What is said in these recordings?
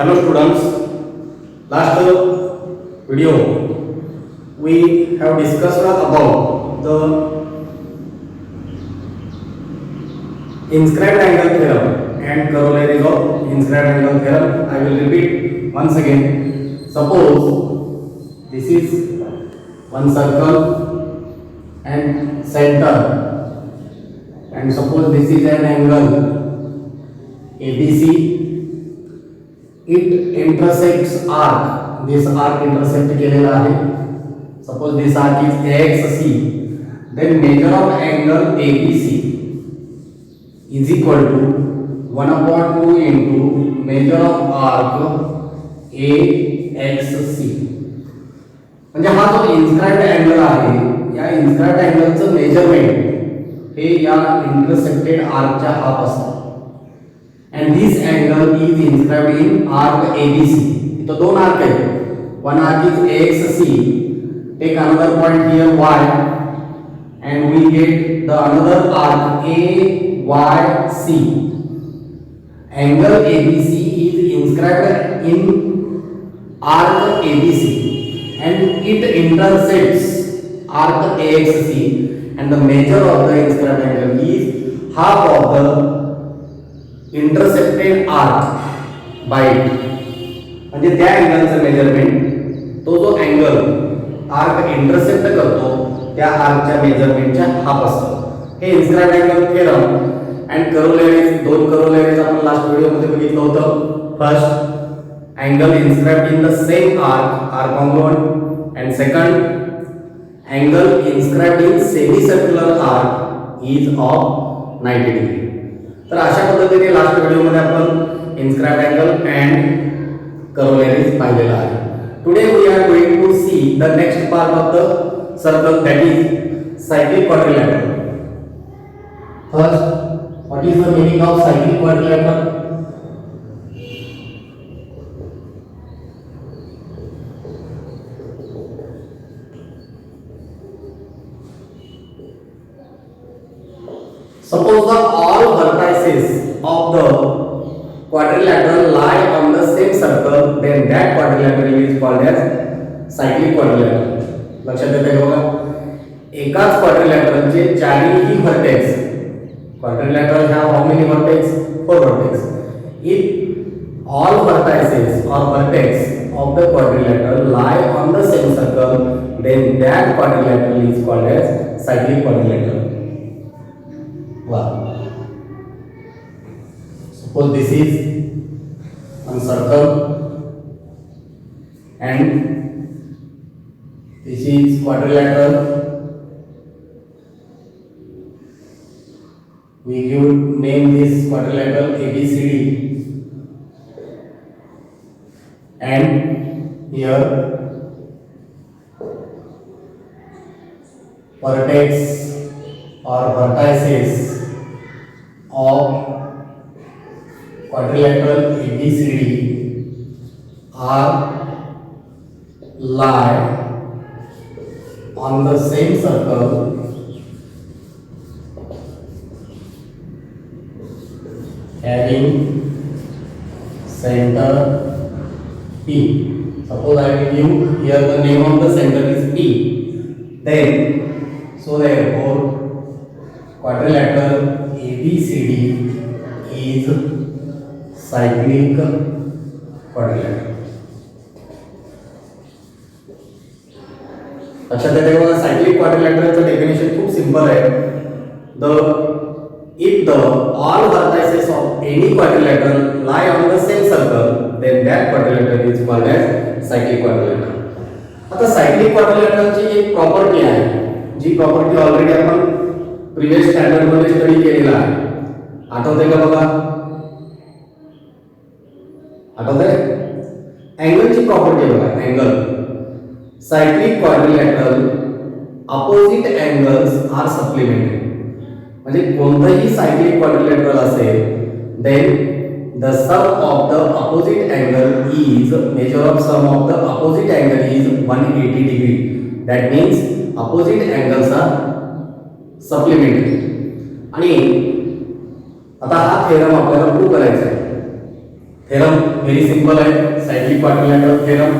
Hello students, last video we have discussed about the inscribed angle theorem and corollaries of inscribed angle theorem. I will repeat once again. Suppose this is one circle and center, and suppose this is an angle ABC. It intersects arc. This arc intersect केलेला आहे. Suppose this arc is AXC. Then measure of angle ABC is equal to 1/2 into measure of arc AXC. म्हणजे हा जो inscribed angle आहे, या inscribed अँगलचं measurement हे या intersected आर्कच्या half असतं. And this angle is inscribed in arc ABC. तो दोन arc आहेत. One arc is AXC. Take another point here Y, and we get the another arc AYC. Angle ABC is inscribed in arc ABC, and it intersects arc AXC, and the measure of the inscribed angle is half of the intersected arc bye it. म्हणजे त्या अँगलचं measurement, तो जो angle arc intersect करतो त्या आर्कच्या मेजरमेंटच्या half असतो. हे inscribed angle theorem and corollaries, दोन करोलरीज आपण लास्ट व्हिडिओ मध्ये बघितलं होतं. First, angle inscribed in the same arc are congruent, and second, angle inscribed in semicircular arc is of 90 degree. तर अशा पद्धतीने लास्ट व्हिडिओ मध्ये आपण इन्स्क्राइब्ड अँगल अँड करोलरीज पाहिलेला आहे. Today we are going to see the next part of the circle, that is cyclic quadrilateral. First, what is the meaning of cyclic quadrilateral? Suppose the all vertices of the quadrilateral lie on the same circle, then that quadrilateral is called as cyclic quadrilateral. लक्षात येते का बघा, एकाच क्वाड्रिलॅटरलचे चारही vertex, quadrilateral have how many vertex? 4 vertex. If all vertices or vertex of the quadrilateral lie on the same circle, then that quadrilateral is called as cyclic quadrilateral. Wow. Suppose this is one circle and this is quadrilateral. We give name this quadrilateral ABCD, and here vertex or vertices of quadrilateral ABCD are lie on the same circle having center P. Suppose I will give here the name of the center is P. Then so therefore quadrilateral ABCD is cyclic quadrilateral. लक्षात येते बघा, cyclic क्वाड्रिलॅटरलचं definition खूप simple आहे. If the all vertices of any quadrilateral lie on the same circle, then that quadrilateral is called as cyclic quadrilateral. आता cyclic क्वाड्रिलॅटरलची एक property आहे, जी प्रॉपर्टी ऑलरेडी आपण प्रीवियस स्टँडर्ड मध्ये स्टडी केलेला आहे. आठवते का बघा? आठवते? अँगलची प्रॉपर्टी बघा, angle. Cyclic quadrilateral opposite angles are supplemented. म्हणजे कोणतंही सायक्लिक क्वाड्रिलॅटरल असेल, then the sum of the opposite angle is, measure of sum of the opposite angle is 180 degree. That means opposite angles are supplementary. आणि आता हा theorem आपल्याला prove करायचा आहे. Theorem very simple आहे, cyclic quadrilateral theorem.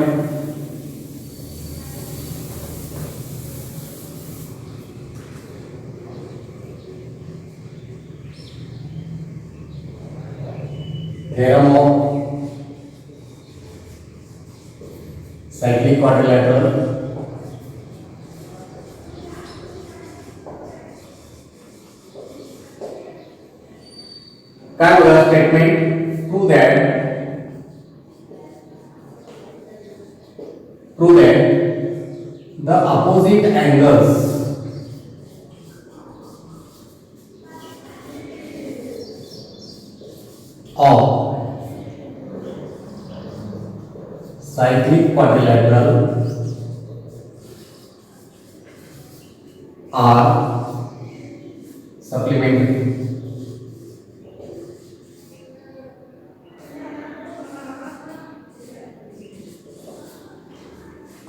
Theorem of cyclic quadrilateral. काय बघा statement, prove that the opposite angles of cyclic quadrilateral are supplementary.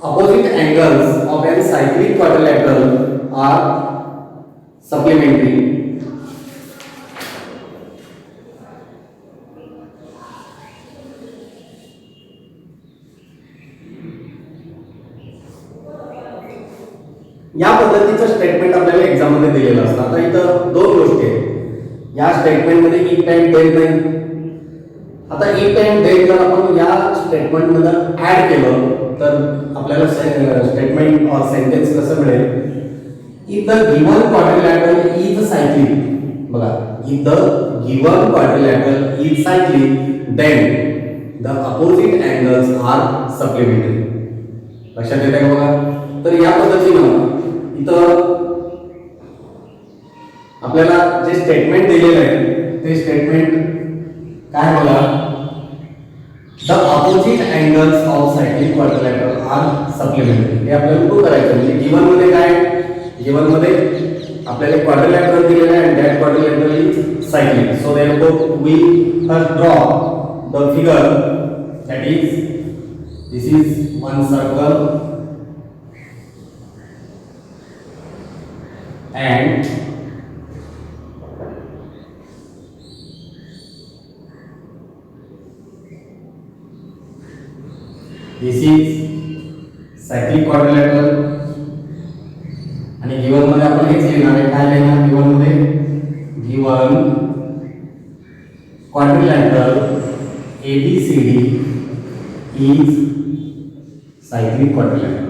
Opposite angles of a cyclic quadrilateral are supplementary. या पद्धतीचं statement आपल्याला exam मध्ये दिलेलं असतं. आता इथं दोन गोष्टी आहेत या स्टेटमेंट मध्ये, इफ टाइम डेट नाही. आता इफ टाइम डेट जर आपण या स्टेटमेंट मध्ये ऍड केलं तर आपल्याला स्टेटमेंट और सेंटेन्स कसं मिळेल, if the given quadrilateral is cyclic. बघा, if the given quadrilateral is cyclic then the opposite angles are supplementary. लक्षात येते का बघा. तर या पद्धतीनं इथं आपल्याला जे स्टेटमेंट दिलेलं आहे ते स्टेटमेंट काय बघा, the opposite angles of cyclic quadrilateral are supplementary. हे आपल्याला प्रूव्ह करायचं. म्हणजे गिवन मध्ये काय, गिवन मध्ये आपल्याला क्वाड्रिलॅटरल दिलेला आहे, that quadrilateral is cyclic. So therefore we first draw the figure, that is this is one circle and this is cyclic quadrilateral. आणि गिवन मध्ये आपण हेच लिहिणार आहे. काय लिहिणार गिवन मध्ये, given quadrilateral ABCD is cyclic quadrilateral.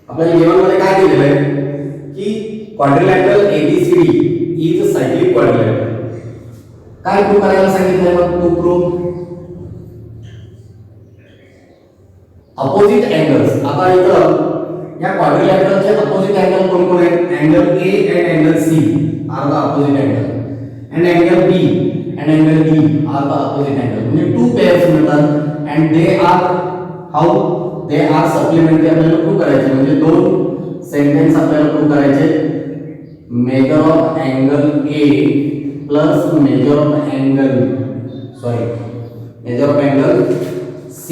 आपल्याला गिवन मध्ये काय दिलेलं आहे की quadrilateral ABCD is cyclic quadrilateral. काय प्रूव्ह करायला सांगितलंय मग, टू प्रूव्ह अपोजिट अँगल्स. आता इथं या क्वाड्रिलॅटरलचे अपोजिट अँगल कोण कोण आहेत, angle A and angle C are the opposite angle and angle B and angle D are the opposite angle. म्हणजे टू पेअर्स मिळतात and they are how they are supplementary. आपल्याला प्रूव्ह करायचे. म्हणजे दोन sentence आपल्याला प्रूव्ह करायचे. Major of angle A plus major of angle C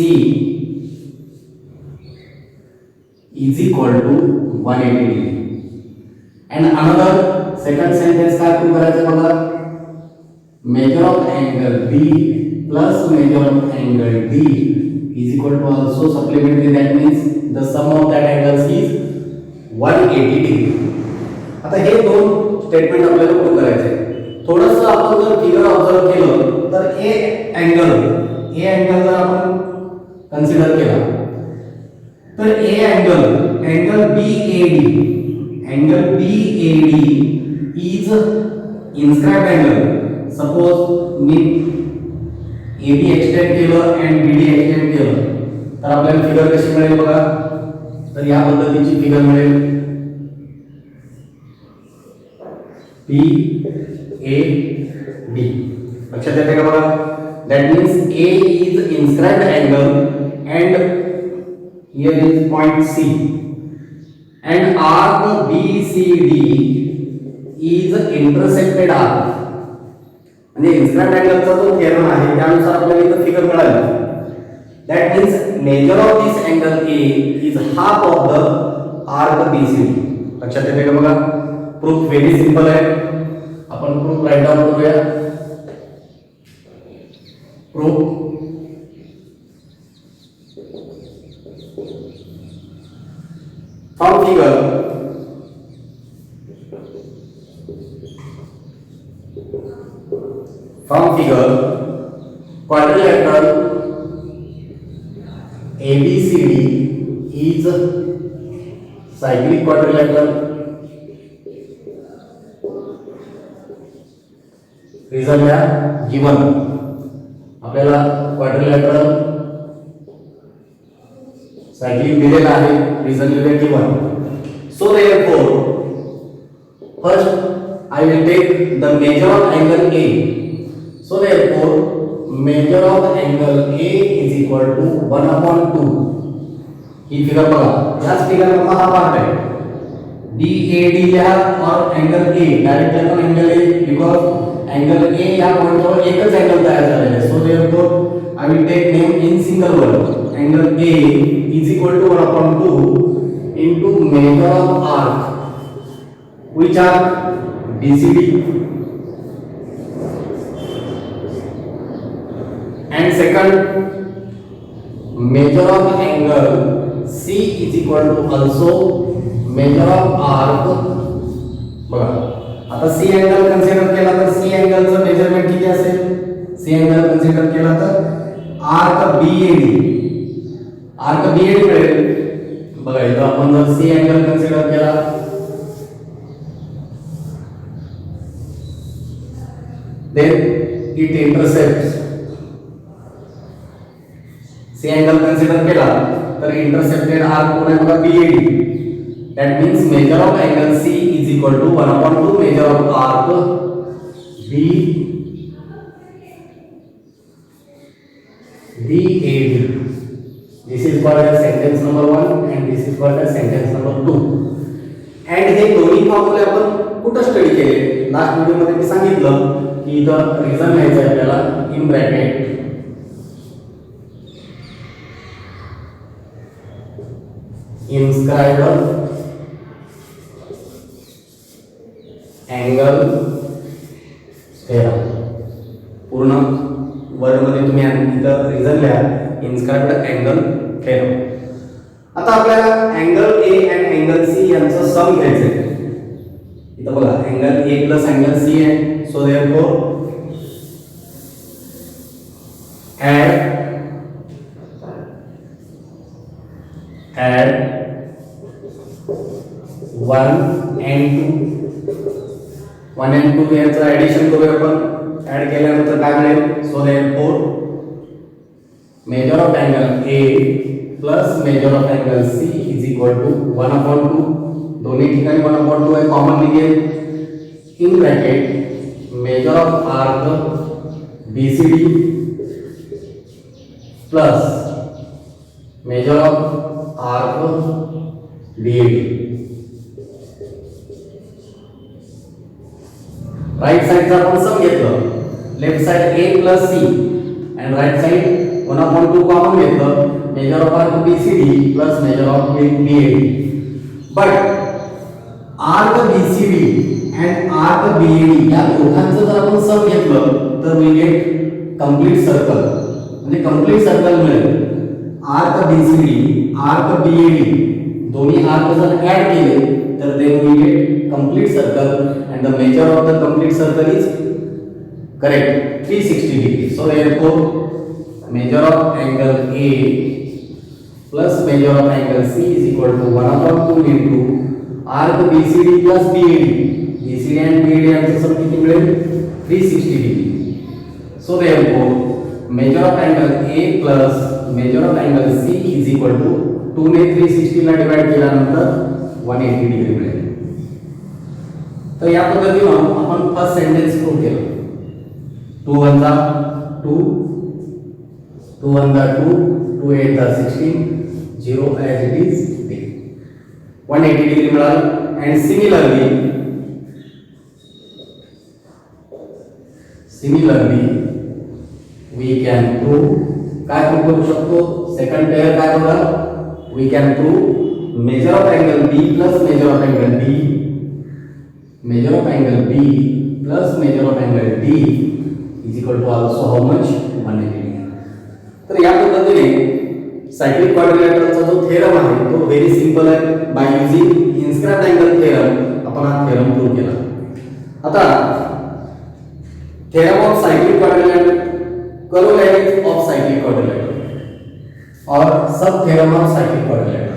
is equal to 180 degree. and another second sentence काय prove करायचं बघा, major of angle B plus major of angle D is equal to also supplementary. That means the sum of that angles is 180 degree. आता हे दोन statement आपल्याला prove करायचे. थोडंसं आपण जर फिगर ऑब्झर्व केलं तर ए अँगल जर आपण कन्सिडर केला तर ए angle BAD is inscribed angle. Suppose me AB extend केलं आणि BD एक्सटेंड केलं तर आपल्याला फिगर कशी मिळेल बघा. तर या पद्धतीची फिगर मिळेल, PAB. लक्षात येते का बघा. That means A is inscribed angle and here is point C and arc BCD is intersected arc. म्हणजे इन्स्क्राइब्ड अँगलचा जो थेरम आहे त्यानुसार आपल्याला इथं फिगर मिळाली. That means measure of this angle A is half of the arc BCD. लक्षात येते का बघा. प्रूफ व्हेरी सिंपल आहे. आपण प्रूफ राईट डाउन करूया. Proof from figure quadrilateral ABCD is cyclic quadrilateral. Reason या गिवन आपल्याला क्वाड्रिलॅटरल सायक्लिक दिलेला आहे. रिझन लिहूया given. So therefore first I will take the measure of angle A. So therefore measure of angle A is equal to 1 upon 2. He figure बघा. याच figure मधला हा part आहे. DAD लिहा और एंगल A डायरेक्ट आपण angle A because angle A या पॉइंटवर एकच एंगल तयार झालेला आहे. So therefore I will take name in single word. Angle A is equal to 1 upon 2 into measure of arc. Which arc? BCD. And second measure of angle C is equal to also measure of arc. बघा आता C angle consider केला तर C अँगलचं measurement किती असेल? C angle consider केला तर arc BAD मिळेल. बघा इथं आपण जर C अँगल कन्सिडर केला then it intercepts. C angle consider केला तर intercepted arc कोण आहे बघा BAD. That means measure of angle C is equal to 1 upon 2 measure of arc BAD. This is called as sentence number 1 and this is called as sentence number 2. And हे दोन्ही फॉर्म्युले आपण कुठे study केले? Last video मध्ये मी सांगितलं की इथं reason लिहायचं आहे आपल्याला इन ब्रॅकेट इन्स्क्राइब अँगल थेरम. पूर्ण वर्ड मध्ये तुम्ही इथं रिझन लिहा इन्स्क्राइब्ड अँगल थेरम. आता आपल्याला अँगल A आणि अँगल C यांचं सम घ्यायचं आहे. इथं बघा angle A plus angle C आहे. So therefore add 1 and 2 याचं ऍडिशन करूया आपण. ऍड केल्यानंतर काय मिळेल? So therefore measure of angle A plus measure of angle C is equal to 1 upon 2. दोन्ही ठिकाणी 1 upon 2 आहे कॉमन निघेल. In bracket measure of arc BCD plus measure of arc DAD. Right side चा आपण सम घेतलं. Left side A plus C and right side 1 upon 2 common घेतलं. measure of arc BCD plus measure of DAD. But arc BCD and arc BAD या दोघांचं जर आपण सम घेतलं तर we get complete circle. म्हणजे complete circle मिळेल. arc BCD arc BAD दोन्ही arc जर ऍड केले तर then we get complete circle and the measure of the complete circle is correct 360 degree. So therefore measure of angle A plus measure of angle C is equal to 1 upon 2 into arc BCD plus BAD. BCD and BAD यांचं सम किती मिळेल? 360 degree. So therefore measure of angle A plus measure of angle C is equal to 2 ने 360 ला divide केल्यानंतर 180 degree मिळेल. तर या पद्धतीने आपण फर्स्ट सेंटेन्स प्रूव्ह केलं. 2 1 जा 2 2 1 जा 2 2 8 जा 16 0 as it is 180 डिग्री मिळालं. and similarly we can prove काय प्रूव्ह करू शकतो? सेकंड पेयर काय बघा? we can prove measure of angle B plus measure of angle B measure of angle B plus measure of angle D is equal to also how much 180 degree. तर या पद्धतीने cyclic क्वाड्रिलॅटरलचा जो theorem आहे तो very simple आहे. By using inscribed angle theorem आपण हा theorem prove केला. आता theorem of cyclic quadrilateral, corollaries of cyclic quadrilateral or sub theorem of cyclic quadrilateral.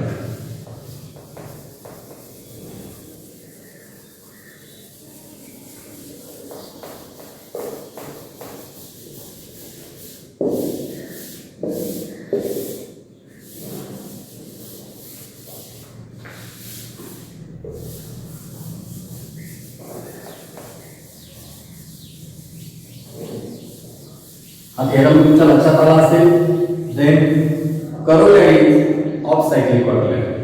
हा थेरम तुमच्या लक्षात आला असेल. Then corollaries of cyclic quadrilateral.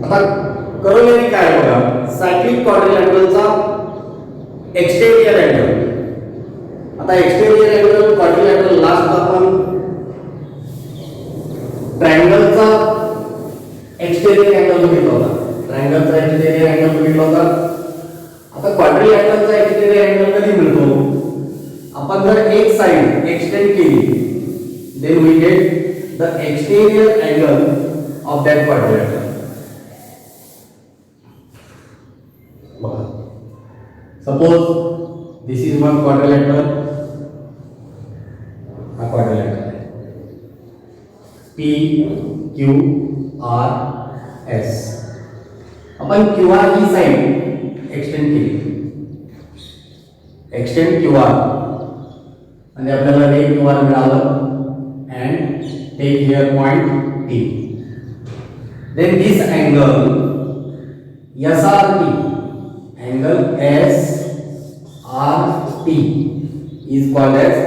आता करोलरी काय बघा, सायक्लिक क्वाड्रिलॅटरलचा एक्सटेरियर अँगल. आता एक्सटेरियर अँगल क्वाड्रिलॅटरल लास्ट आपण ट्रायंगलचा एक्सटेरियर अँगल बघितला होता. ट्रायंगलचा एक्सटेरियर अँगल बघितला होता. आता क्वाड्रिलॅटरलचा एक्सटेरियर अँगल कधी मिळतो, आपण जर एक साइड एक्सटेंड केली then we get the exterior angle of that quadrilateral. Suppose this is one quadrilateral, a quadrilateral P Q R S. Upon QR की साइड एक्सटेंड केली, एक्सटेंड QR म्हणजे आपल्याला रे QR मिळालं and take here point T. Then this angle SRT, angle SRT is called as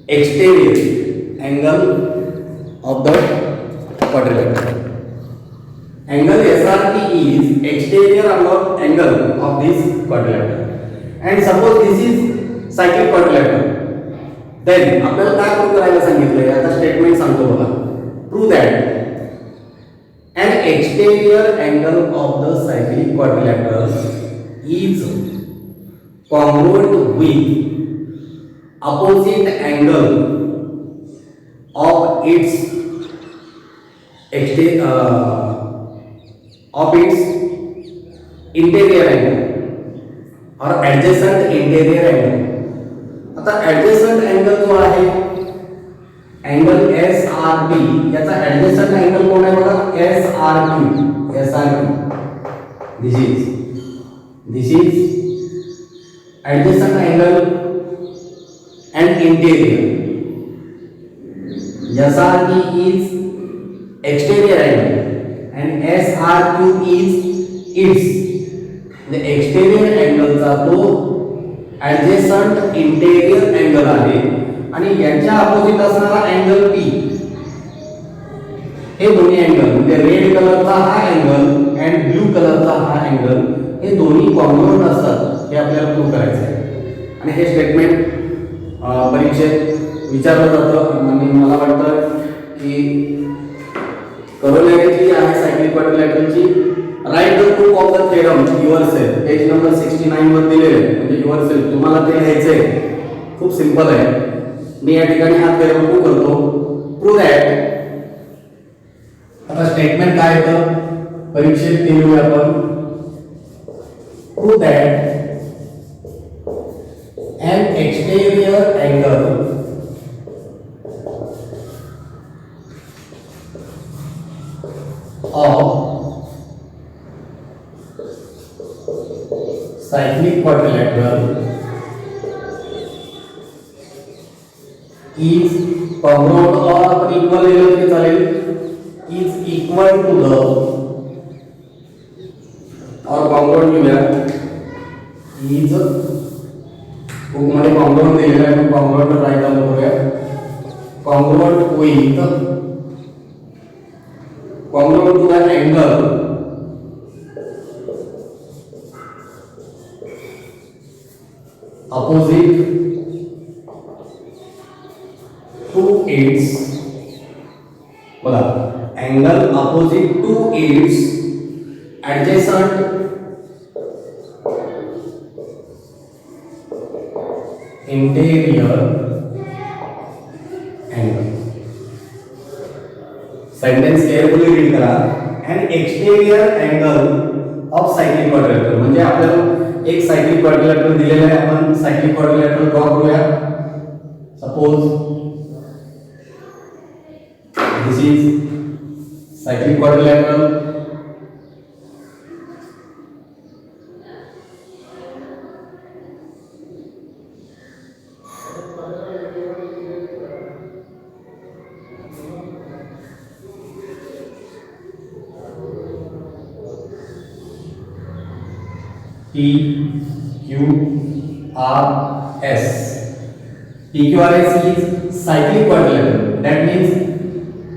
exterior angle of the quadrilateral. Angle SRT is exterior angle of this quadrilateral. And suppose this is cyclic quadrilateral, then आपल्याला काय prove करायला सांगितलंय, आता statement सांगतो बघा. Prove that an exterior angle of the cyclic quadrilateral is congruent with opposite angle of its interior angle or adjacent interior angle. आता adjacent angle जो आहे अँगल SRT, याचा ऍडजस्टंट अँगल कोण आहे बघा, SRT. This is adjacent angle and interior. SRT is exterior angle and SRQ is its the exterior angle चा तो adjacent interior angle आहे आणि याच्या अपोजिट असणारा अँगल P, हे दोन्ही अँगल म्हणजे रेड कलरचा हा अँगल अँड ब्लू कलरचा हा अँगल हे दोन्ही कॉन्ग्रुएंट असतात, हे आपल्याला प्रूव्ह करायचं आहे. आणि हे स्टेटमेंट परीक्षेत विचारलं जातं. म्हणजे मला वाटतं की करोलरी जी आहे सायक्लिक क्वाड्रिलॅटरलची, write the proof of the theorem yourself, page number 69 वर दिलेले आहे. म्हणजे युअरसेल्फ तुम्हाला ते लिहायचंय, खूप सिंपल आहे. मी या ठिकाणी हा थेरम प्रूव्ह करतो. प्रूव्ह दॅट, आता स्टेटमेंट काय येतं परीक्षेत लिहूया आपण. Prove that an exterior angle of cyclic quadrilateral is congruent or आपण इक्वल लिहिलं तरी चालेल, is equal to the or congruent लिहूया is बुक मध्ये कॉन्ग्रुएंट दिलेला आहे, आपण कॉन्ग्रुएंट राईट डाऊन करूया. Congruent with congruent to the angle opposite to its, बघा angle opposite to its adjacent interior angle. Sentence carefully read करा. An exterior angle of cyclic quadrilateral, म्हणजे आपल्याला एक सायक्लिक क्वाड्रिलेटरल दिलेला आहे, आपण सायक्लिक क्वाड्रिलेटरल ड्रॉ करूया. Suppose this is cyclic quadrilateral. P Q R S. P Q R S is cyclic quadrilateral. That means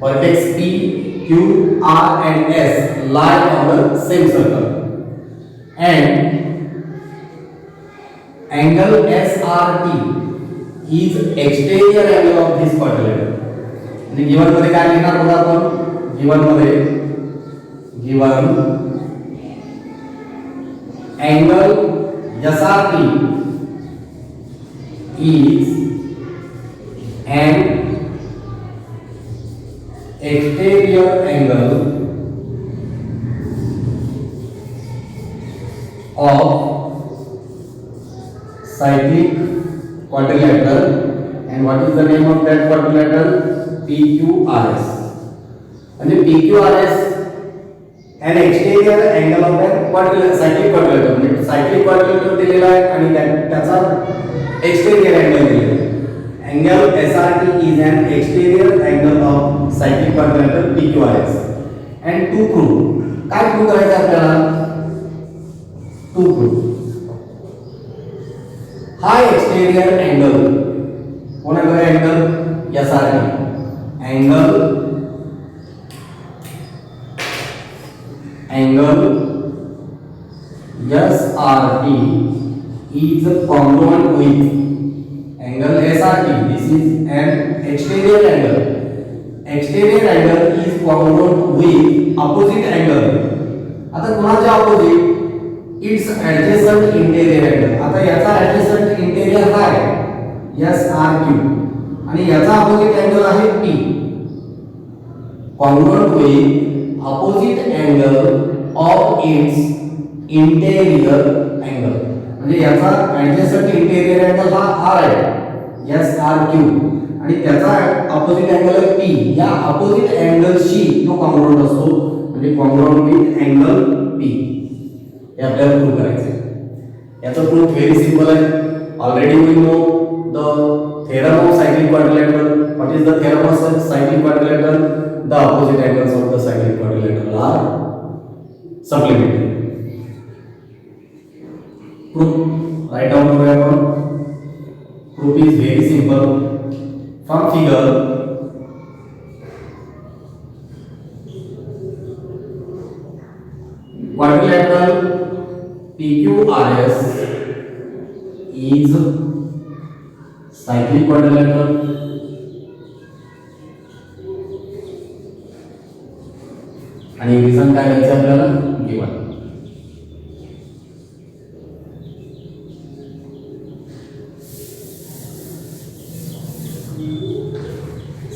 vertex P, Q, R and S lie on the same circle, and angle SRT is exterior angle of this quadrilateral. म्हणजे given मध्ये काय लिहिणार होता आपण? Given मध्ये given angle SRT is an exterior angle of cyclic quadrilateral, and what is the name of that quadrilateral? PQRS. म्हणजे PQRS an exterior angle of that quadrilateral, cyclic quadrilateral. म्हणजे cyclic quadrilateral दिलेला आहे आणि त्याचा exterior angle दिलेला आहे. Angle SRT is an exterior angle of cyclic quadrilateral PQRS. And to prove, काय prove करायचं आपल्याला? To prove हा exterior angle कोणाकडे angle SRT angle SRT is congruent with angle SRT. This is an exterior angle. Exterior angle is congruent with opposite angle. आता कोणाच्या opposite? Its adjacent interior angle. आता याचा adjacent interior हा आहे SRQ आणि याचा opposite angle आहे P. Congruent with opposite angle of its interior angle, म्हणजे याचा ऍडजस्टंट इंटेरियर अँगल हा R आहे SRQ आणि त्याचा ऑपोजिट अँगल आहे P. या ऑपोजिट अँगलशी तो कॉन्ग्रुएंट असतो, म्हणजे कॉन्ग्रुएंट विथ अँगल P. हे आपल्याला प्रूव्ह करायचं आहे. याचा प्रूफ व्हेरी सिंपल आहे. Already we know the theorem of cyclic quadrilateral. What is the theorem of cyclic quadrilateral? The opposite angles of the cyclic quadrilateral are supplementary. Proof, write down for everyone. Proof is very simple. From figure, quadrilateral PQRS is cyclic quadrilateral. आणि reason काय द्यायचं आपल्याला? Given.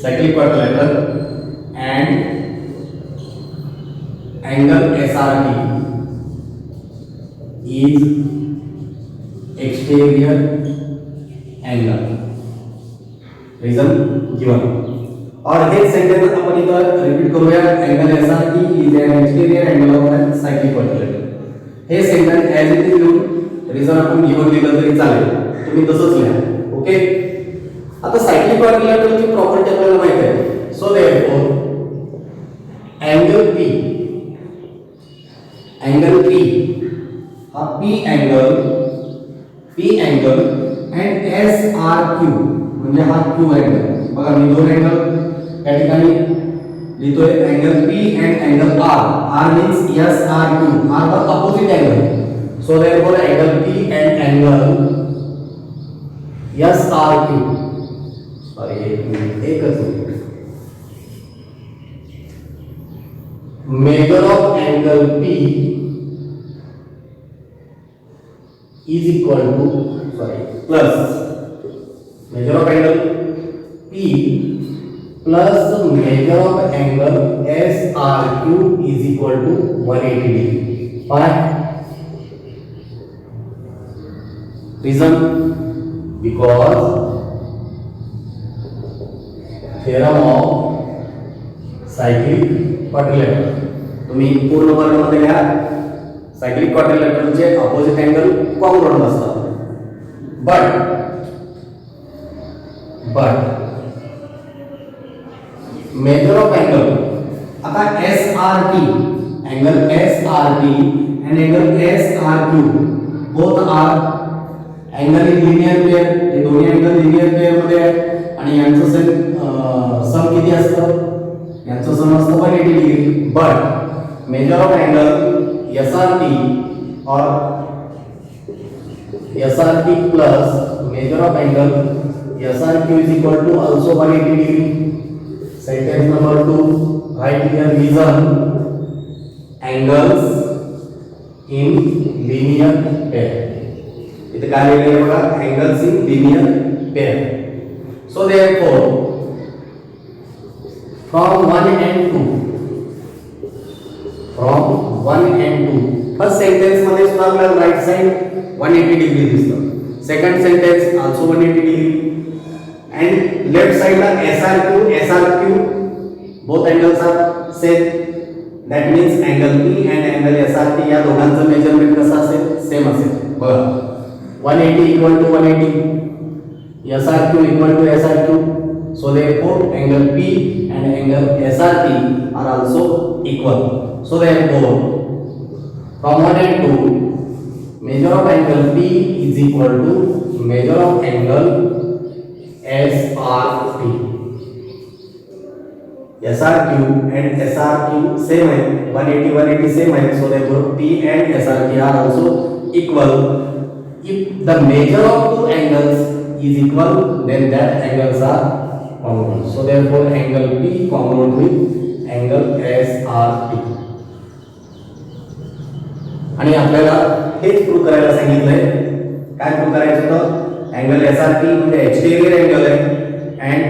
cyclic quadrilateral and angle SRT is exterior angle. Reason given. और हे sentence आपण इथं repeat करूया. angle SRT is an exterior angle of a cyclic quadrilateral. हे sentence as it is लिहून रिझन आपण गिवन दिलं तरी चालेल, तुम्ही तसंच लिहा. ओके. आता सायक्लिक क्वाड्रिलेटरलची प्रॉपर्टी आपल्याला माहित आहे. सो देयरफॉर अँगल P हा P अँगल अँड SRQ म्हणजे हा Q अँगल. बघा मी दोन अँगल या ठिकाणी लिहितोय, angle P and angle R. R means SRQ. R the opposite angle. So therefore angle P and angle SRQ. Sorry, एकच minute. Measure of angle P is equal to plus measure of angle P plus measure of angle SRQ is equal to 180 degree. Why? Reason? Because theorem of cyclic quadrilateral. तुम्ही पूर्ण वर्गामध्ये लिहा, cyclic क्वाड्रिलॅटरलचे opposite angle congruent असतात. But major of angle, आता SRT angle SRT and angle SRQ both are angle in linear pair. हे दोन्ही angle linear pair मध्ये आहेत आणि यांचं सम किती असतं? यांचं सम असतं 180 degree. But major of angle SRT or SRT plus measure of angle SRQ is equal to also 180 degree. Sentence number 2, write here reason angles in linear pair. इथे काय लिहिलेलं बघा, angles in linear pair. So therefore from 1 and 2, first sentence मध्ये सुद्धा आपल्याला right side 180 degree दिसतं. Second sentence also 180 degree and left side la SRQ both angles are same. That means angle P and angle SRT या दोघांचं measurement कसं असेल? Same असेल. बघा 180 equal to 180, SRQ equal to SRQ. So therefore angle P and angle SRT are also equal. So therefore from 1 and 2 measure of angle P is equal to measure of angle SRT. SRQ and SRQ same है, 180 same है. So therefore P and SRQ are also equal. If the measure of two angles is equal, then that angles are congruent. So therefore angle P congruent with angle SRT. आणि आपल्याला हेच prove करायला सांगितलंय. काय prove करायचं होतं? Angle SRT म्हणजे exterior angle आहे and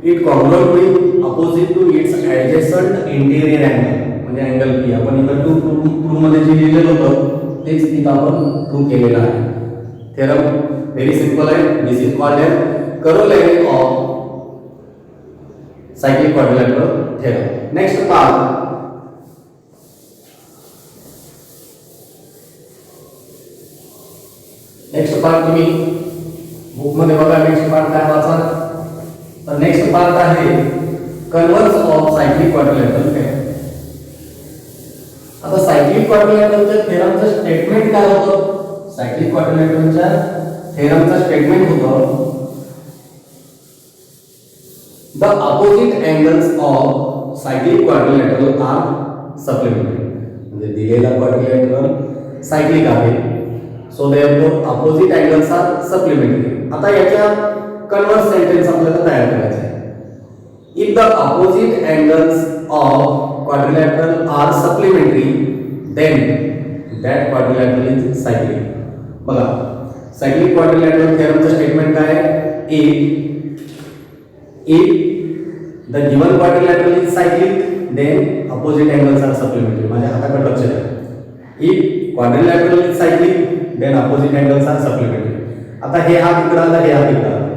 it congruent with opposite to its adjacent interior angle म्हणजे अँगल P. आपण इथं प्रूव्ह मध्ये जे लिहिलेलं होतं तेच इथं आपण प्रूव्ह केलेलं आहे. थेरम व्हेरी सिंपल आहे. This is called as corollary of cyclic quadrilateral theorem. Next part, तुम्ही बुक मध्ये बघा. नेक्स्ट पार्ट काय वाचा? तर नेक्स्ट पार्ट आहे converse of cyclic quadrilateral theorem. आता सायक्लिक क्वाड्रिलॅटरलच्या थेरमचं स्टेटमेंट काय होतं? सायक्लिक क्वाड्रिलॅटरलच्या थेरमचं स्टेटमेंट होतं the opposite angles of cyclic quadrilateral are supplementary. म्हणजे दिलेला क्वाड्रिलॅटरल सायक्लिक आहे. So therefore opposite angles are supplementary. आता याच्या कन्वर्स सेंटेन्स आपल्याला तयार करायचं आहे. If the opposite angles of quadrilateral are supplementary, then that quadrilateral is cyclic. बघा सायक्लिक क्वाड्रिलॅटरल थेरमचं स्टेटमेंट काय आहे? If the given quadrilateral is cyclic, then opposite angles are supplementary. माझ्या हाताकडे लक्ष द्या. If quadrilateral is cyclic, then opposite angles are supplementary. आता हे हात इकडे आला, हे हात इकडे आला.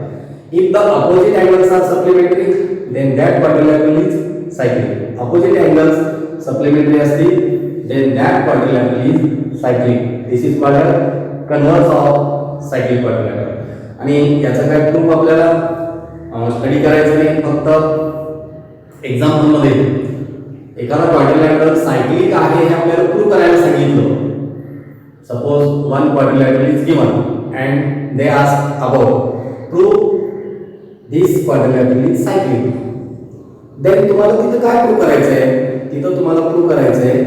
If the opposite angles are supplementary, then that quadrilateral is cyclic. Opposite angles supplementary असतील, then that quadrilateral is cyclic. This is called converse of cyclic quadrilateral. आणि याचा काय प्रूफ आपल्याला स्टडी करायचं नाही, फक्त एक्झाम्पल मध्ये एखादा क्वाड्रिलॅटरल सायक्लिक आहे हे आपल्याला प्रूव्ह करायला सांगितलं. Suppose one quadrilateral is given and they ask about prove this quadrilateral is cyclic. then तुम्हाला तिथं काय प्रूव्ह करायचं आहे, तिथं तुम्हाला प्रूव्ह करायचं आहे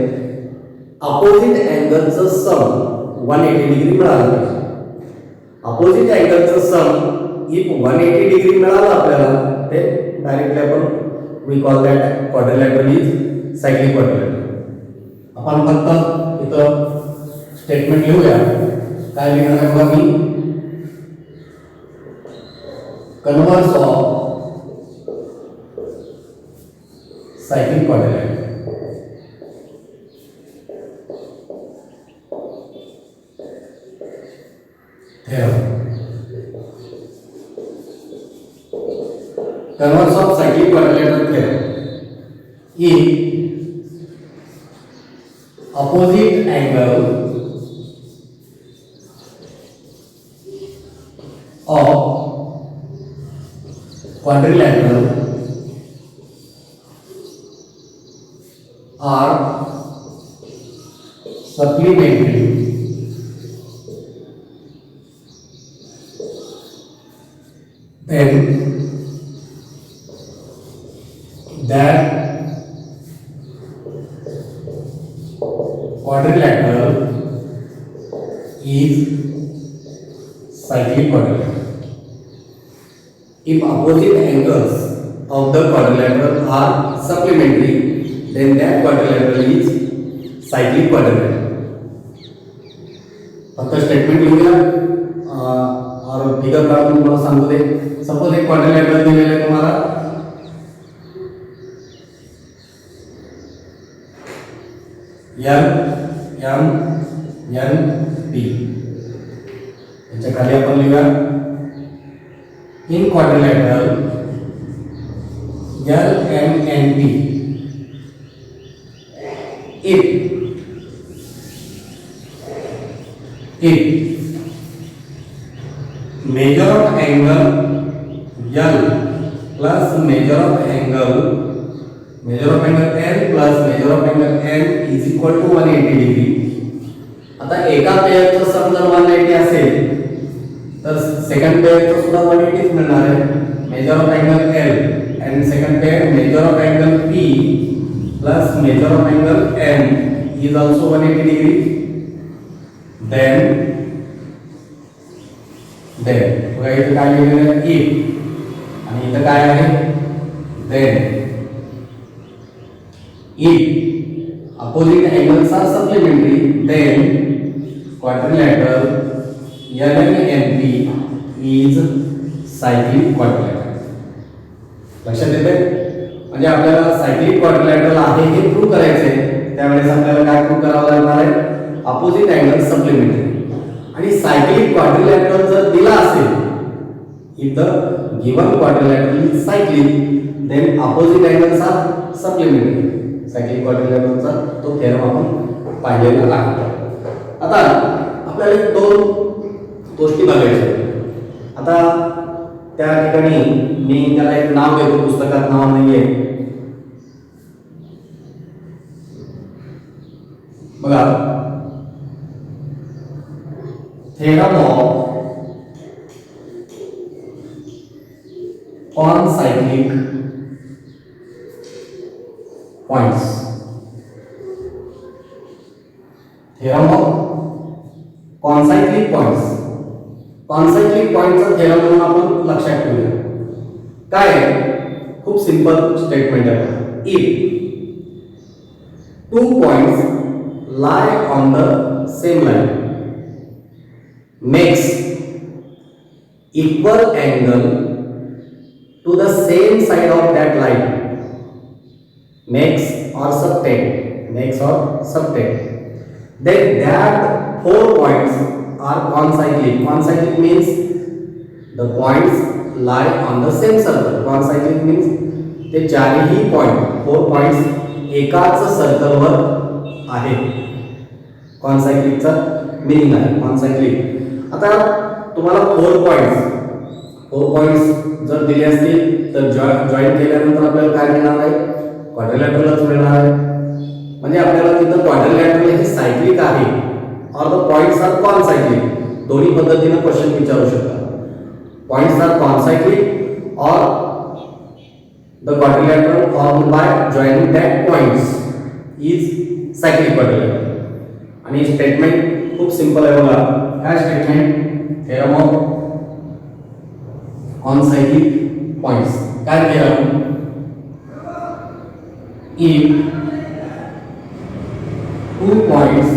अपोजिट अँगलचं सम 180 डिग्री मिळालं पाहिजे. अपोजिट अँगलचं सम इफ 180 डिग्री मिळालं आपल्याला ते डायरेक्टली आपण we call that quadrilateral is cyclic quadrilateral. आपण फक्त इथं स्टेटमेंट लिहूया. काय लिहिणार आहे बघा मी, converse of cyclic quadrilateral. Converse of cyclic quadrilateral theorem is opposite angle of quadrilateral are supplementary then that quadrilateral is cyclic quadrilateral. If opposite angles of the quadrilateral are supplementary, then that quadrilateral is cyclic quadrilateral. फक्त statement लिहूया और figure काढून तुम्हाला सांगू दे. Suppose एक quadrilateral दिलेलं आहे तुम्हाला, P. याच्या खाली आपण लिहूया इन quadrilateral LMNP if measure of angle L plus measure of angle L plus measure of angle M is equal to 180 degree. आता एका पेयरचं सम जर 180 असेल तर सेकंड पेयरचं सुद्धा 180 मिळणार आहे. Major of angle L and second pair measure of angle P plus measure of angle M is also 180 degree. then बघा इथे काय लिहिलेलं आहे if आणि इथे काय आहे then. If opposite angles are supplementary, then quadrilateral LMNP is cyclic quadrilateral. लक्षात येते? म्हणजे आपल्याला सायक्लिक क्वाड्रिलॅटरल आहे हे प्रूव्ह करायचे आहे. त्यावेळेस आपल्याला काय प्रूव्ह करावं लागणार आहे, अपोजिट अँगल सप्लिमेंटरी. आणि सायक्लिक क्वाड्रिलॅटरल जर दिला असेल, if the given quadrilateral is cyclic then opposite angles are supplementary. Cyclic क्वाड्रिलॅटरलचा तो थेरम आपण पाहिलेला आहे. आता आपल्याला दोन गोष्टी बघायच्या. आता त्या ठिकाणी मी त्याला एक नाव देतो, पुस्तकात नाव नाहीये. बघा, theorem of concyclic points. Theorem of concyclic points. Concyclic पॉइंटचा थेरम म्हणून आपण लक्षात ठेवूया. काय खूप सिंपल स्टेटमेंट आहे. If two points lie on the same line makes equal angle to the same side of that line, makes or subtend, then that four points are concyclic. Concyclic means the points lie on the same circle. Concyclic means ते चारही point, four points एकाच सर्कलवर आहे. कॉनसाइक्लिकचा meaning आहे कॉनसाइक्लिक. आता तुम्हाला four points जर दिले असतील तर जॉईन केल्यानंतर आपल्याला काय मिळणार आहे, क्वाड्रिलॅटरलच मिळणार आहे. म्हणजे आपल्याला तिथं क्वाड्रिलॅटरल हे सायक्लिक आहे और द पॉइंट्स आर कॉनसाइक्लिक. दोन्ही पद्धतीने क्वेश्चन विचारू शकतात. Points are concyclic or the quadrilateral formed by joining that points is cyclic quadrilateral. आणि स्टेटमेंट खूप सिंपल आहे बघा. काय statement? Theorem of concyclic points. काय theorem? If two points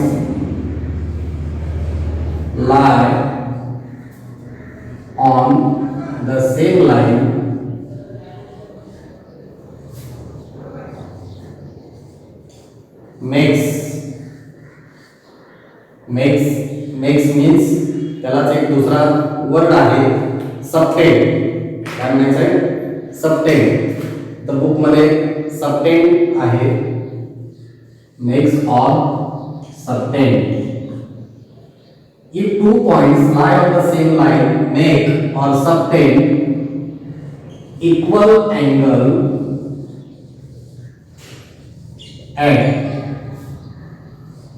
lie on the same line makes means त्यालाच एक दुसरा word आहे सबटेंड. काय म्हणायचं? सबटेंड. तर बुक मध्ये सबटेंड आहे. makes or subtend. If two points lie on the same line, make or subtend equal angle at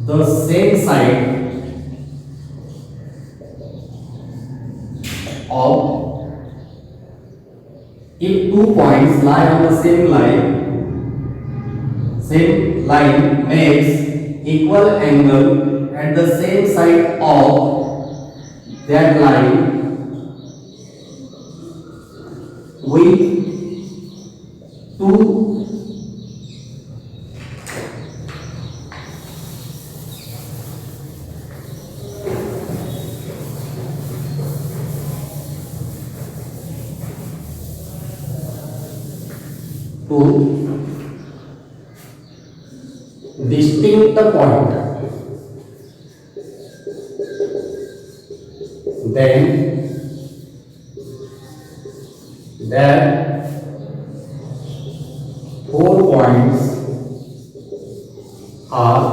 the same side of. If two points lie on the same line makes equal angle at the same side of that line with two distinct point, then there 4 points are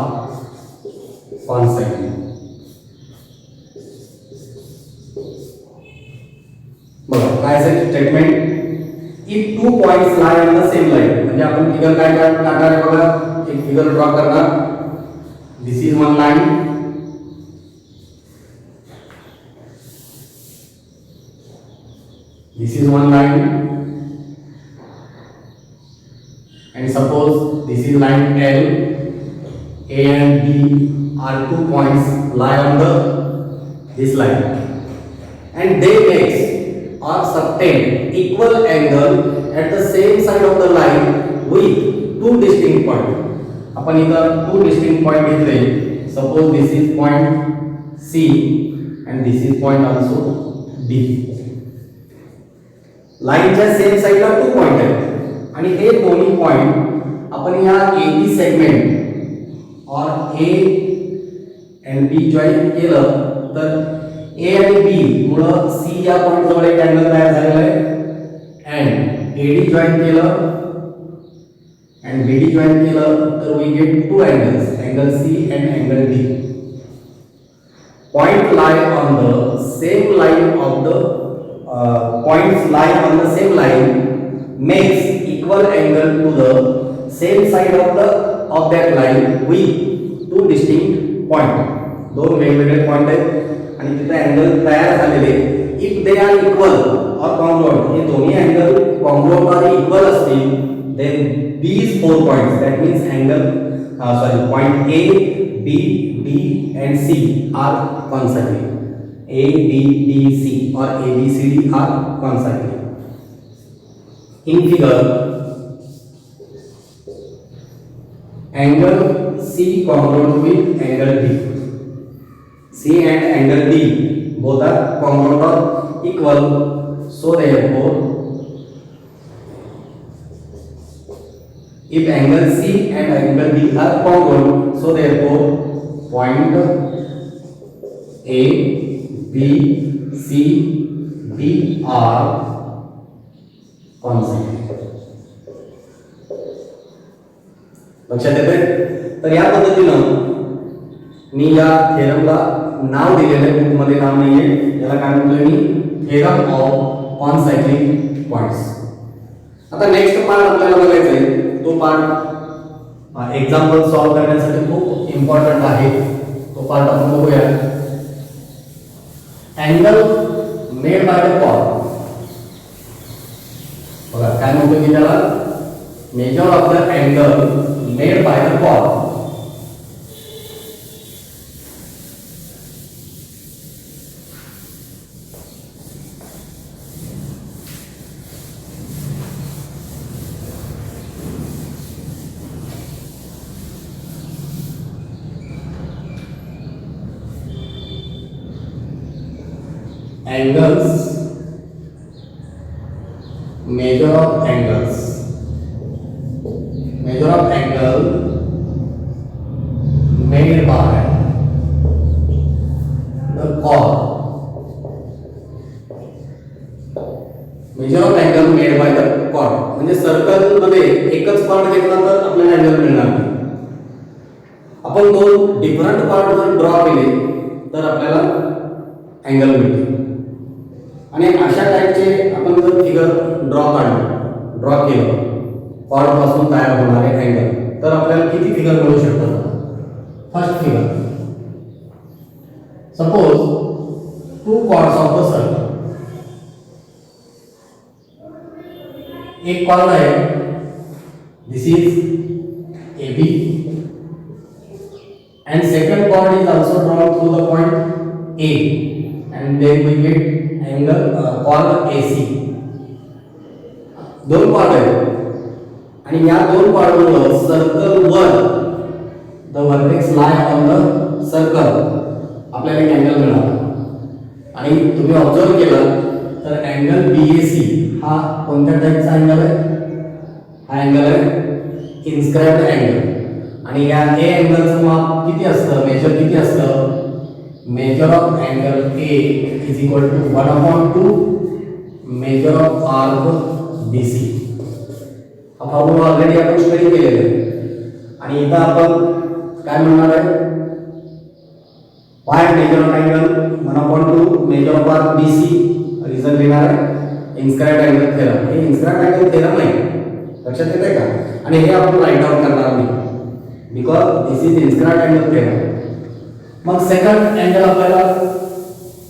consecutive. बघा काय असेल statement? If two points lie on the same line. म्हणजे आपण figure काय काढणार आहे बघा. एक फिगर ड्रॉ करणार. This is one line, this is one line, and suppose this is line L. A and B are 2 points lie on this line, and they makes or subtend equal angle at the same side of the line with two distinct points. आपण इधर two distinct point घेतले. Suppose this is point C and this is point also D. लाईनच्या same साइडला 2 point आहेत आणि हे दोन्ही point आपण या AB सेगमेंट और A and B जॉइन केलं तर A आणि B मुळे C या पॉइंट जवळ एक अँगल तयार झालेला आहे and AD जॉइन केलं and BD join केलं तर we get two angles, angle C and angle D. Point lie on the same line of the points lie on the same line makes equal angle to the same side of that line with two distinct point. दोन वेगवेगळे point आहेत आणि तिथे angle तयार झालेले. if they are equal or congruent, हे दोन्ही angle congruent और equal असतील, then these 4 points, that means angle point A, B, D and C are consecutive. A, B, D, C or A, B, C, D are consecutive. In figure, angle C congruent with angle D. C and angle D both are congruent or equal, so therefore if angle C and angle D are congruent, so therefore point A, B, C, D are consecutive. लक्षात येते? तर या पद्धतीनं मी या थेरमला नाव दिलेलं आहे. Book मध्ये नाव नाहीये. याला काय म्हणतोय मी? Theorem of concyclic points. आता नेक्स्ट पार्ट आपल्याला बघायचा आहे. तो पार्ट एग्जाम्पल सॉल्व करण्यासाठी खूप इम्पॉर्टंट आहे. तो पार्ट आपण बघूया. Angle made by the chord. बघा काय म्हणतो की त्याला measure of the angle made by the chord. Angles, measure of angles, measure of angle made by the chord. Measure of angle made by the chord म्हणजे circle मध्ये एकच cord घेतला तर आपल्याला अँगल मिळणार नाही. आपण दोन डिफरंट कॉर्ड जर ड्रॉ केले तर आपल्याला अँगल मिळते. आणि अशा टाइपचे आपण जर फिगर ड्रॉ केलं कॉर्ड पासून तयार होणारे अँगल तर आपल्याला किती फिगर मिळू शकतात. First figure, suppose two chords of the circle. एक कॉर्ड आहे, this is AB and second chord is also drawn through the point A and then we get angle chord AC. दोन chord आहेत आणि या दोन कॉर्डवर सर्कल वर the vertex lie on the circle आपल्याला एक अँगल मिळाला. आणि तुम्ही ऑब्झर्व केला तर अँगल BAC हा कोणत्या टाइपचा अँगल आहे. हा अँगल आहे इन्स्क्राइब्ड अँगल. आणि या ए अँगलचं माप किती असतं, मेजर किती असतं. Measure of angle A is equal to 1/2 measure of arc BC. हा फॉर्म्युला ऑलरेडी आपण स्टडी केलेला आहे. आणि इथं आपण काय म्हणणार आहे, by measure of angle 1/2 measure of arc BC. Reason देणार आहे इन्स्क्राइब्ड अँगल थेरम. हे इन्स्क्राइब्ड अँगल थेरम नाही, लक्षात येते का. आणि हे आपण राईट डाऊन करणार नाही because this is inscribed angle theorem. Mug second angle आपल्याला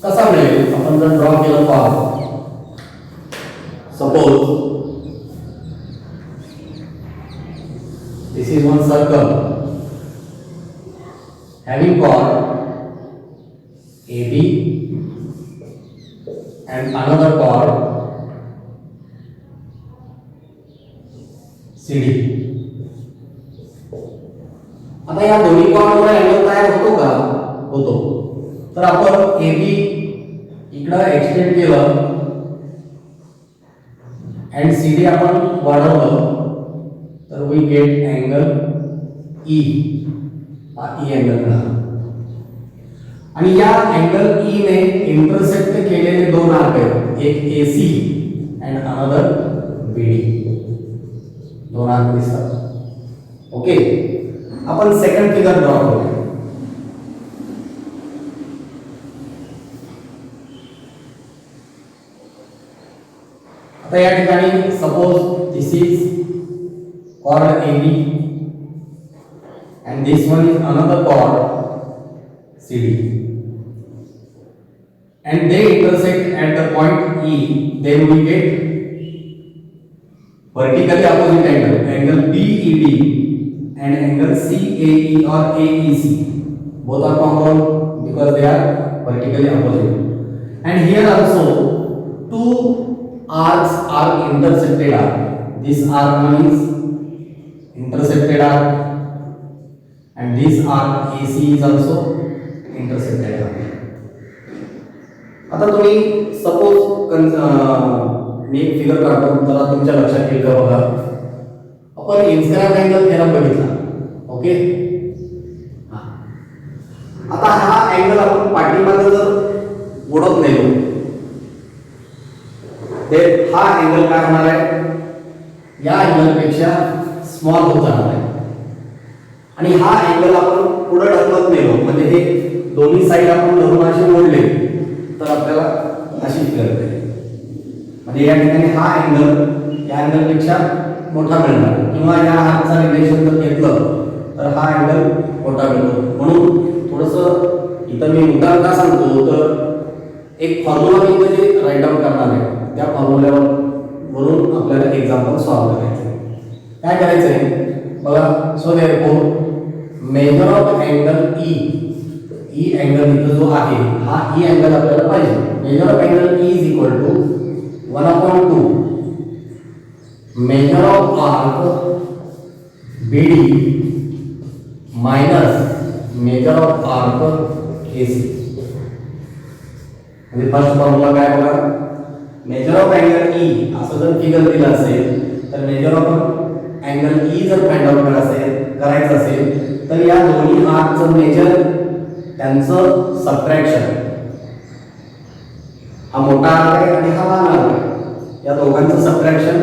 कसा मिळेल, आपण जर ड्रॉ केलं पाहू. Suppose this is one circle having chord AB and another chord CD. आता या दोन्ही कॉर्डवर अँगल तयार होतो का, होतो. तर आपण AB इकडे एक्सटेंड केलं and CD आपण वाढवलं तर वी गेट अँगल E. हा E अँगल मिळाला. आणि या अँगल E ने इंटरसेक्ट केलेले दोन आर्क आहेत, एक AC अँड अनदर BD. दोन आर्क दिसतात. ओके, आपण सेकंड फिगर ड्रॉ करूया. आता या ठिकाणी suppose this is chord AB and this one is another chord CD and they intersect at the point E. Then we get vertically opposite angle BED and angle CAE or AEC. Both are compound because they are vertically opposite. And here also two arcs are intersected. This arc is intersected arc and this arc AC is also intersected arc. आता तुम्ही suppose मी एक figure काढतो, तर तुमच्या लक्षात येईल का बघा. आपण इन्स्क्राइब्ड अँगल थेरम बघितला. ओके, आता हा अँगल आपण पाठीमागे जर ओढत नेलो तर हा अँगल काय होणार आहे, या अँगल पेक्षा स्मॉल होत जाणार आहे. आणि हा अँगल आपण पुढे ढकलत नेलो म्हणजे हे दोन्ही साइड आपण धरून असे मोडले तर आपल्याला अशी फिगर येते. म्हणजे या ठिकाणी हा अँगल या अँगल पेक्षा मोठा मिळणार किंवा या हातचा रिलेशन जर घेतलं तर हा अँगल मोठा मिळतो. म्हणून थोडंसं इथं मी मुद्दाम का सांगतो तर एक फॉर्म्युला मी इथे जे राईट डाऊन करणार आहे त्या फॉर्म्युल्यावर वरून आपल्याला एक्झाम्पल सॉल्व्ह करायचं आहे. काय करायचं आहे बघा. So therefore measure of angle E angle इथं जो आहे हा ई अँगल आपल्याला पाहिजे. Measure of angle E is equal to 1/2 measure of arc BD minus measure of arc AC. म्हणजे फर्स्ट फॉर्म्युला काय बघा. मेजर ऑफ अँगल ई असं जर फिगर दिलं असेल तर मेजर ऑफ अँगल ई जर फाइंड आउट करायचं असेल तर या दोन्ही आर्कचं मेजर त्यांचं सबट्रॅक्शन. हा मोठा आर्क आहे आणि हा लहान आर्क आहे. या दोघांचं सबट्रॅक्शन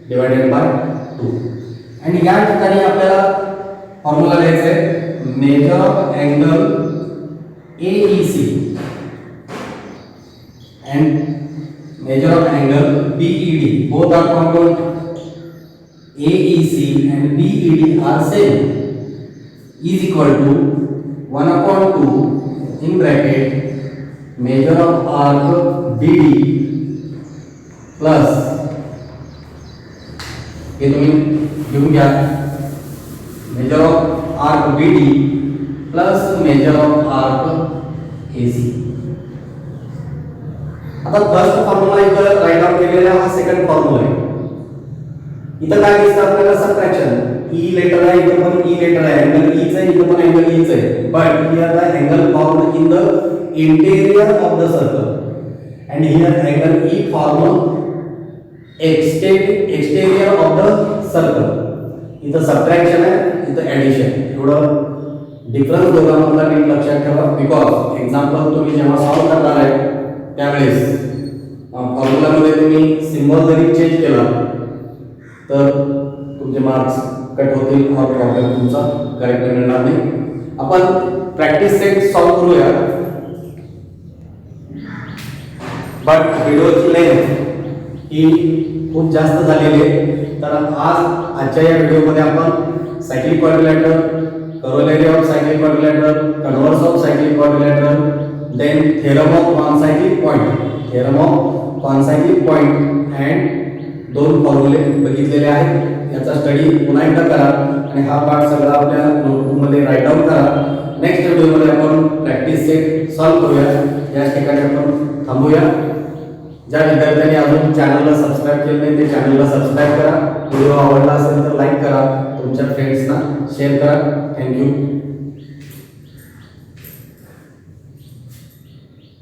डिवाइडेड बाय 2. आणि या ठिकाणी आपल्याला फॉर्म्युला लिहायचा आहे major of angle AEC and measure of angle BED. Both are congruent. AEC and BED are same. Is equal to 1/2 in bracket measure of arc BD plus हे तुम्ही घेऊन घ्या major of arc BD plus major of arc AC. आता first formula इथं right down केलेला हा second formula आहे. इथं काय दिसतं आपल्याला सबट्रॅक्शन. ई लेटर आहे इथं पण ई लेटर आहे. अँगल ई चं इथं पण अँगल ई चं आहे. But here the angle found in the interior of the circle and here angle E form exterior of the circle. इथं सबट्रॅक्शन आहे इथं ऍडिशन. एवढं डिफरन्स दोघांमधला नीट लक्षात ठेवा. बिकॉज एक्झाम्पल तुम्ही जेव्हा सॉल्व्ह करणार आहे त्यावेळेस फॉर्म्युलामध्ये तुम्ही सिम्बॉल जरी चेंज केला तर तुमचे मार्क्स कट होतील और प्रॉब्लेम तुमचा करेक्ट मिळणार नाही. आपण प्रॅक्टिस सेट सॉल्व्ह करूया. बट व्हिडिओची लेंथ ही खूप जास्त झालेली आहे. तर आजच्या या व्हिडिओमध्ये आपण cyclic quadrilateral, corollary of cyclic quadrilateral, converse of cyclic quadrilateral, then theorem of concyclic point and दोन फॉर्म्युले बघितलेले आहेत. याचा स्टडी पुन्हा एकदा करा आणि हा पार्ट सगळा आपल्या नोटबुक मध्ये राईट डाऊन करा. नेक्स्ट व्हिडिओमध्ये आपण प्रॅक्टिस सेट सॉल्व्ह करूया. या ठिकाणी आपण थांबूया. ज्या विद्यार्थ्यांनी अजून चॅनलला सबस्क्राईब केले नाही ते चॅनलला सबस्क्राईब करा. व्हिडिओ आवडला असेल तर लाईक करा. तुमच्या फ्रेंड्सना शेअर करा. थँक्यू.